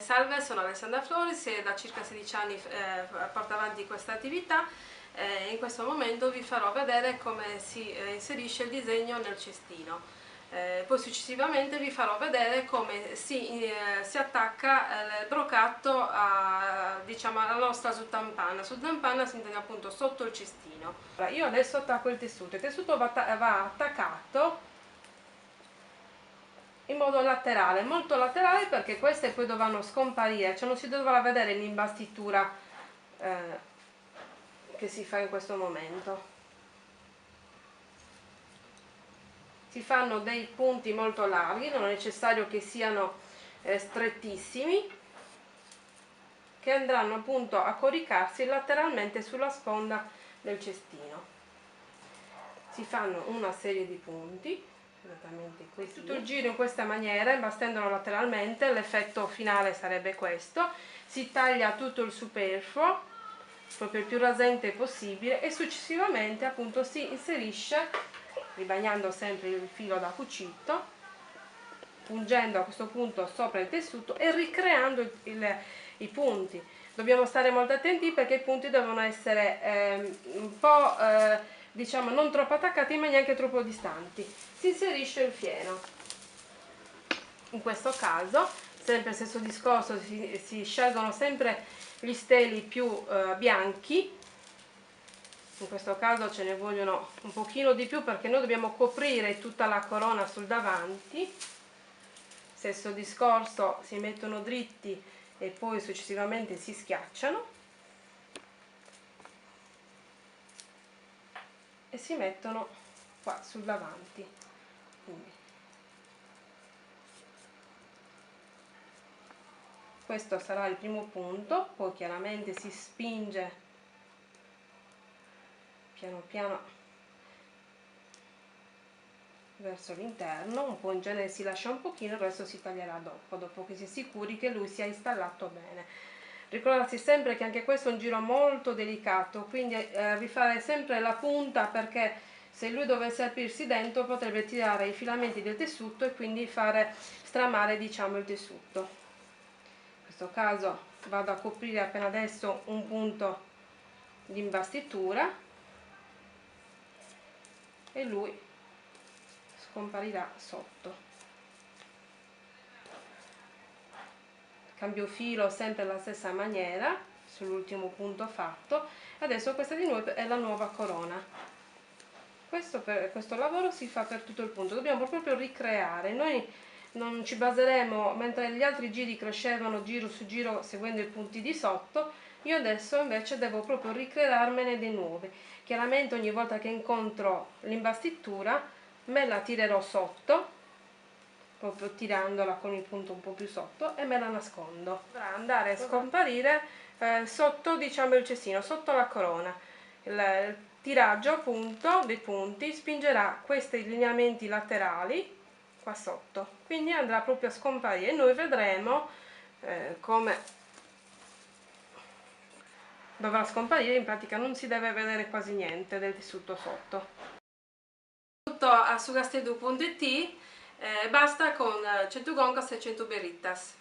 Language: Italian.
Salve, sono Alessandra Floris e da circa 16 anni porto avanti questa attività. In questo momento vi farò vedere come si inserisce il disegno nel cestino. Poi successivamente vi farò vedere come si attacca il brocatto diciamo, alla nostra sottopanna. Sottopanna si intende appunto sotto il cestino. Allora, io adesso attacco il tessuto va attaccato in modo laterale, molto laterale, perché queste poi dovranno scomparire, cioè non si dovrà vedere l'imbastitura che si fa in questo momento. Si fanno dei punti molto larghi, non è necessario che siano strettissimi, che andranno appunto a coricarsi lateralmente sulla sponda del cestino. Si fanno una serie di punti, esattamente così. Tutto il giro in questa maniera, imbastendolo lateralmente, l'effetto finale sarebbe questo. Si taglia tutto il superfluo, proprio il più rasente possibile, e successivamente appunto si inserisce, ribagnando sempre il filo da cucito, pungendo a questo punto sopra il tessuto e ricreando i punti. Dobbiamo stare molto attenti perché i punti devono essere un po' diciamo non troppo attaccati ma neanche troppo distanti. Si inserisce il fieno. In questo caso, sempre il stesso discorso, si scelgono sempre gli steli più bianchi. In questo caso ce ne vogliono un pochino di più perché noi dobbiamo coprire tutta la corona sul davanti. Stesso discorso, si mettono dritti e poi successivamente si schiacciano e si mettono qua sul davanti. Quindi questo sarà il primo punto, poi chiaramente si spinge piano piano verso l'interno, un po' in genere si lascia un pochino, il resto si taglierà dopo che si è sicuri che lui sia installato bene. Ricordarsi sempre che anche questo è un giro molto delicato, quindi rifare sempre la punta, perché se lui dovesse aprirsi dentro potrebbe tirare i filamenti del tessuto e quindi fare stramare, diciamo, il tessuto. In questo caso vado a coprire appena adesso un punto di imbastitura e lui scomparirà sotto. Cambio filo sempre alla stessa maniera sull'ultimo punto fatto. Adesso questa di nuovo è la nuova corona. Questo lavoro si fa per tutto il punto, dobbiamo proprio ricreare. Noi non ci baseremo, mentre gli altri giri crescevano giro su giro seguendo i punti di sotto, io adesso invece devo proprio ricrearmene dei nuovi. Chiaramente ogni volta che incontro l'imbastitura me la tirerò sotto, proprio tirandola con il punto un po' più sotto, e me la nascondo. Dovrà andare a scomparire sotto, diciamo, il cestino, sotto la corona. Il tiraggio appunto dei punti spingerà questi lineamenti laterali qua sotto, quindi andrà proprio a scomparire. Noi vedremo come dovrà scomparire. In pratica non si deve vedere quasi niente del tessuto sotto. Tutto a sugastedu.it. Basta con 100 gongas e 100 berritas.